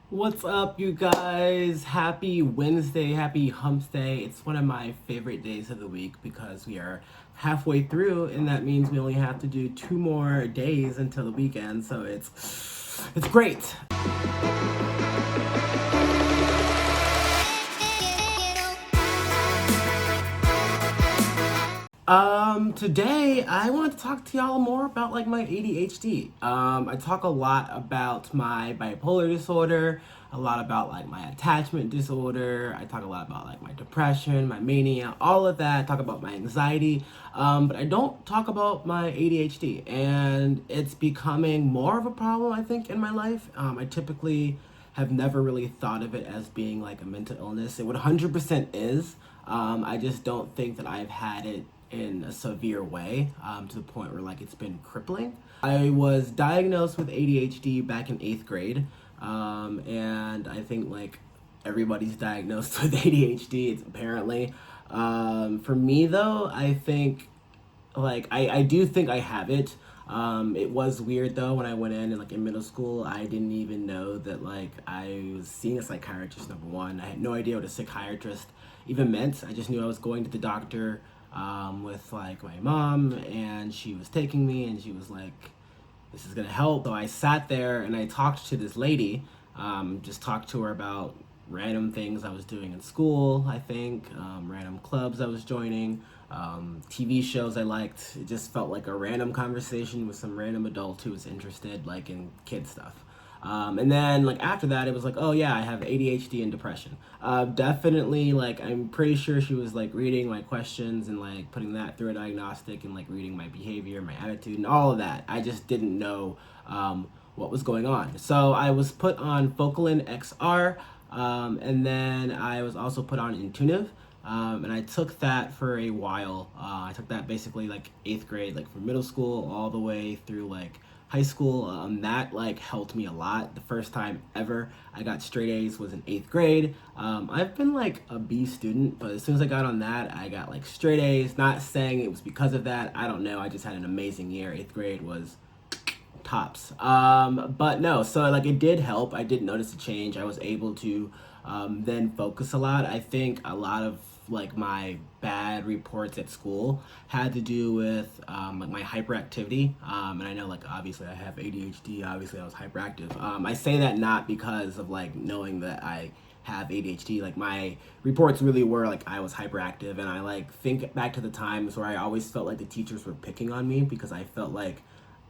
What's up, you guys? Happy Wednesday, happy Hump Day. It's one of my favorite days of the week because we are halfway through, and that means we only have to do 2 more days until the weekend. So it's great. Today I want to talk to y'all more about like my ADHD. I talk a lot about my bipolar disorder, a lot about like my attachment disorder. I talk a lot about like my depression, my mania, all of that. I talk about my anxiety, but I don't talk about my ADHD, and it's becoming more of a problem, I think, in my life. I typically have never really thought of it as being like a mental illness. It 100% is. I just don't think that I've had it in a severe way, to the point where like it's been crippling. I was diagnosed with ADHD back in 8th grade, and I think like everybody's diagnosed with ADHD. It's apparently. For me though, I think I do think I have it. It was weird though when I went in and like in middle school, I didn't even know that like I was seeing a psychiatrist. Number one, I had no idea what a psychiatrist even meant. I just knew I was going to the doctor with like my mom, and she was taking me, and she was like, "This is gonna help." So I sat there and I talked to this lady. Just talked to her about random things I was doing in school, I think, random clubs I was joining, TV shows I liked. It just felt like a random conversation with some random adult who was interested like in kid stuff. And then like after that, it was like, oh yeah, I have ADHD and depression. Definitely, like I'm pretty sure she was like reading my questions and like putting that through a diagnostic and like reading my behavior, my attitude, and all of that. I just didn't know what was going on. So I was put on Focalin XR, and then I was also put on Intuitive. And I took that for a while. I took that basically like 8th grade, like from middle school all the way through like high school. That like helped me a lot. The first time ever I got straight A's was in 8th grade. I've been like a B student, but as soon as I got on that, I got like straight A's. Not saying it was because of that. I don't know. I just had an amazing year. 8th grade was tops. But no, so like it did help. I did notice a change. I was able to then focus a lot. I think a lot of like my bad reports at school had to do with like my hyperactivity. And I know like obviously I have ADHD. Obviously I was hyperactive. I say that not because of like knowing that I have ADHD. Like my reports really were like I was hyperactive, and I like think back to the times where I always felt like the teachers were picking on me because I felt like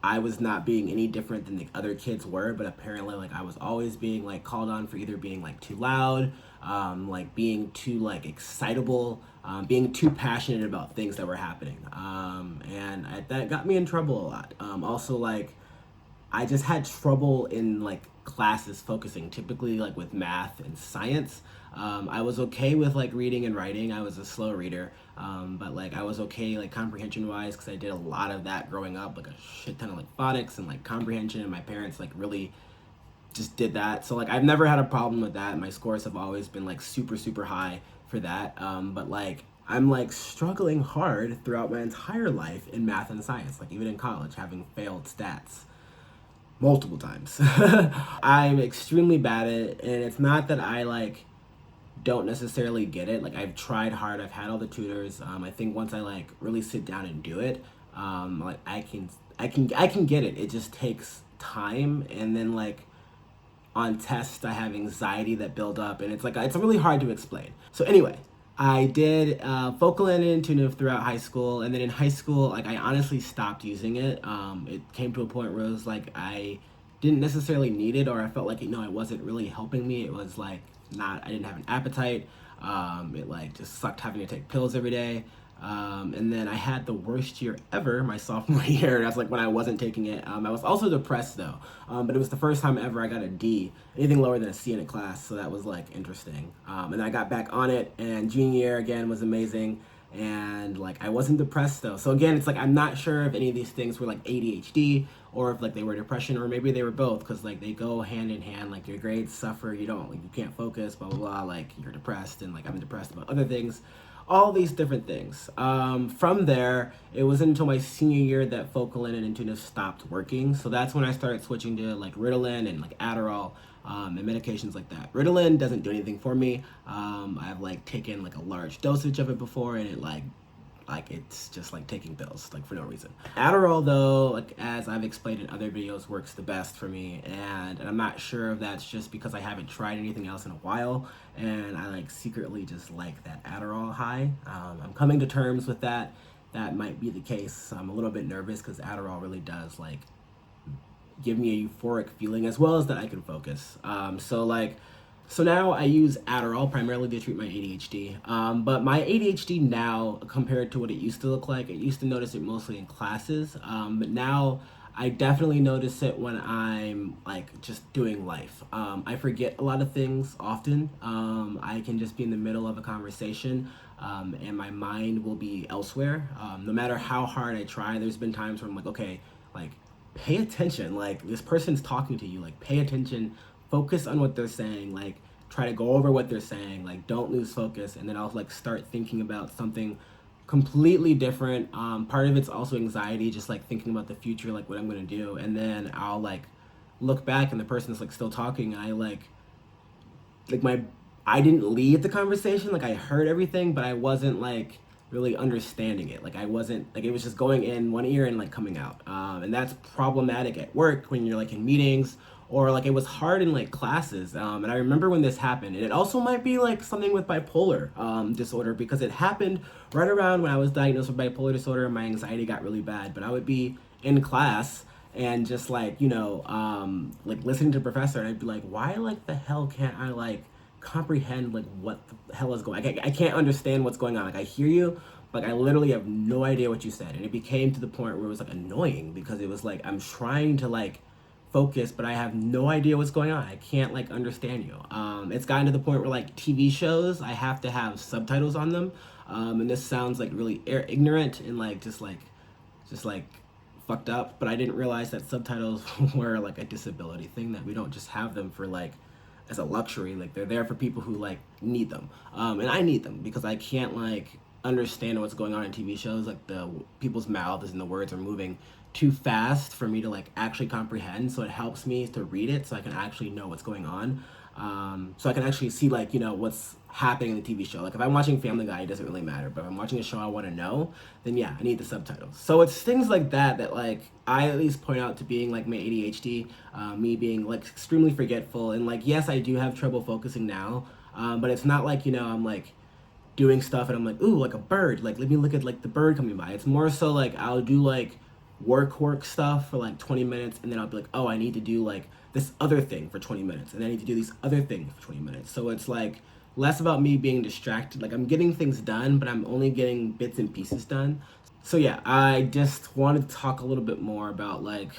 I was not being any different than the other kids were, but apparently like I was always being like called on for either being like too loud, like being too like excitable, being too passionate about things that were happening, that got me in trouble a lot. Also like I just had trouble in like classes focusing, typically like with math and science. I was okay with like reading and writing. I was a slow reader, but like I was okay like comprehension wise because I did a lot of that growing up, like a shit ton of like phonics and like comprehension. And my parents like really just did that. So like I've never had a problem with that. My scores have always been like super high for that. But like I'm like struggling hard throughout my entire life in math and science, like even in college, having failed stats multiple times. I'm extremely bad at it, and it's not that I like don't necessarily get it. Like I've tried hard. I've had all the tutors. I think once I like really sit down and do it, like I can get it. It just takes time, and then like on tests I have anxiety that build up, and it's like it's really hard to explain. So anyway, I did Focalin and Intuitive throughout high school, and then in high school, like I honestly stopped using it. It came to a point where it was like I didn't necessarily need it, or I felt like it wasn't really helping me. It was like not I didn't have an appetite. It like just sucked having to take pills every day. And then I had the worst year ever my sophomore year. That's like when I wasn't taking it. I was also depressed though, but it was the first time ever I got a D, anything lower than a C in a class. So that was like interesting. And I got back on it, and junior year again was amazing. And like I wasn't depressed though. So again, it's like I'm not sure if any of these things were like ADHD or if like they were depression, or maybe they were both, because like they go hand in hand. Like your grades suffer, you can't focus, blah blah blah. Like you're depressed, and like I'm depressed about other things, all these different things. From there, it wasn't until my senior year that Focalin and Intuitive stopped working. So that's when I started switching to like Ritalin and like Adderall. and medications like that. Ritalin doesn't do anything for me. I've like taken like a large dosage of it before, and it like it's just like taking pills like for no reason. Adderall though, like as I've explained in other videos, works the best for me, and I'm not sure if that's just because I haven't tried anything else in a while and I like secretly just like that Adderall high. I'm coming to terms with that. That might be the case. I'm a little bit nervous because Adderall really does like give me a euphoric feeling as well as that I can focus. So now I use Adderall primarily to treat my ADHD. But my ADHD now, compared to what it used to look like, I used to notice it mostly in classes. But now I definitely notice it when I'm like just doing life. I forget a lot of things often. I can just be in the middle of a conversation, and my mind will be elsewhere. No matter how hard I try, there's been times where I'm like, okay, like pay attention. Like this person's talking to you. Like pay attention, focus on what they're saying, like try to go over what they're saying, like don't lose focus, and then I'll like start thinking about something completely different. Part of it's also anxiety, just like thinking about the future, like what I'm gonna do, and then I'll like look back and the person's like still talking, and I I didn't lead the conversation, like I heard everything, but I wasn't like really understanding it. Like I wasn't like, it was just going in one ear and like coming out, and that's problematic at work when you're like in meetings, or like it was hard in like classes. And I remember when this happened, and it also might be like something with bipolar disorder, because it happened right around when I was diagnosed with bipolar disorder and my anxiety got really bad. But I would be in class and just like, like listening to the professor, and I'd be like, why like the hell can't I like comprehend like what the hell is going on? I can't understand what's going on. Like I hear you, but I literally have no idea what you said. And it became to the point where it was like annoying, because it was like I'm trying to like focus, but I have no idea what's going on. I can't like understand you. It's gotten to the point where like TV shows, I have to have subtitles on them. And this sounds like really ignorant and like just like fucked up, but I didn't realize that subtitles were like a disability thing, that we don't just have them for like as a luxury. Like they're there for people who like need them, and I need them because I can't like understand what's going on in TV shows. Like the people's mouths and the words are moving too fast for me to like actually comprehend, so it helps me to read it so I can actually know what's going on, so I can actually see like what's happening in the TV show. Like if I'm watching Family Guy, it doesn't really matter, but if I'm watching a show I want to know, then yeah, I need the subtitles. So it's things like that that like I at least point out to being like my ADHD, me being like extremely forgetful, and like yes, I do have trouble focusing now, but it's not like I'm like doing stuff and I'm like, ooh, like a bird, like let me look at like the bird coming by. It's more so like I'll do like work stuff for like 20 minutes, and then I'll be like, oh, I need to do like this other thing for 20 minutes, and I need to do these other things for 20 minutes. So it's like less about me being distracted. Like I'm getting things done, but I'm only getting bits and pieces done. So yeah, I just wanted to talk a little bit more about like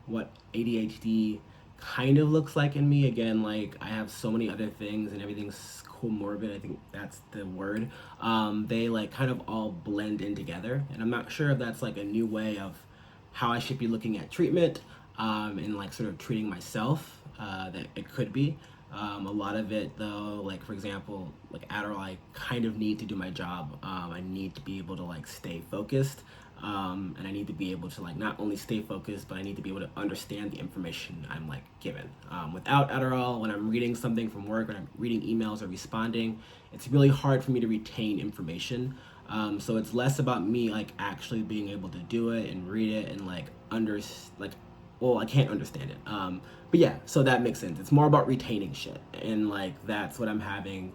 what ADHD kind of looks like in me. Again, like I have so many other things and everything's comorbid, I think that's the word. They like kind of all blend in together, and I'm not sure if that's like a new way of how I should be looking at treatment, and like sort of treating myself, that it could be. A lot of it though, like for example, like Adderall, I kind of need to do my job. I need to be able to like stay focused, and I need to be able to like not only stay focused, but I need to be able to understand the information I'm like given. Without Adderall, when I'm reading something from work, when I'm reading emails or responding, it's really hard for me to retain information. So it's less about me like actually being able to do it and read it and like I can't understand it. But yeah, so that makes sense. It's more about retaining shit, and like that's what I'm having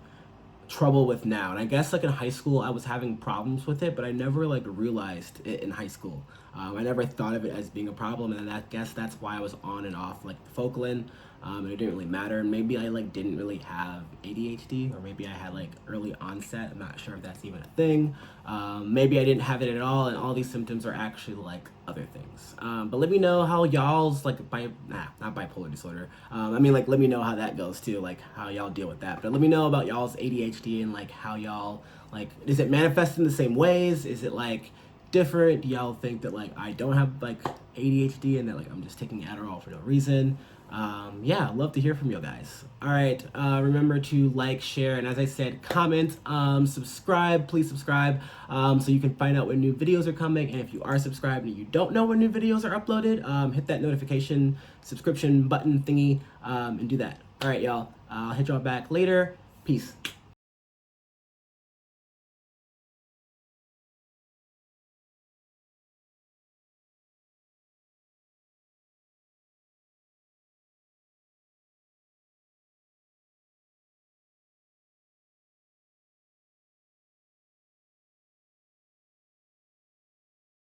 trouble with now. And I guess like in high school I was having problems with it, but I never like realized it in high school. I never thought of it as being a problem, and I guess that's why I was on and off like Focalin, and it didn't really matter. And maybe I like didn't really have ADHD, or maybe I had like early onset. I'm not sure if that's even a thing. Maybe I didn't have it at all, and all these symptoms are actually like other things. But let me know how y'all's like not bipolar disorder. I mean like let me know how that goes too, like how y'all deal with that. But let me know about y'all's ADHD and like how y'all like, is it manifest in the same ways? Is it like different? Do y'all think that like I don't have like ADHD and that like I'm just taking Adderall for no reason? Yeah, I'd love to hear from you guys. All right, remember to like, share, and as I said, comment, subscribe, please subscribe, so you can find out when new videos are coming. And if you are subscribed and you don't know when new videos are uploaded, hit that notification subscription button thingy, and do that. All right, y'all. I'll hit y'all back later. Peace.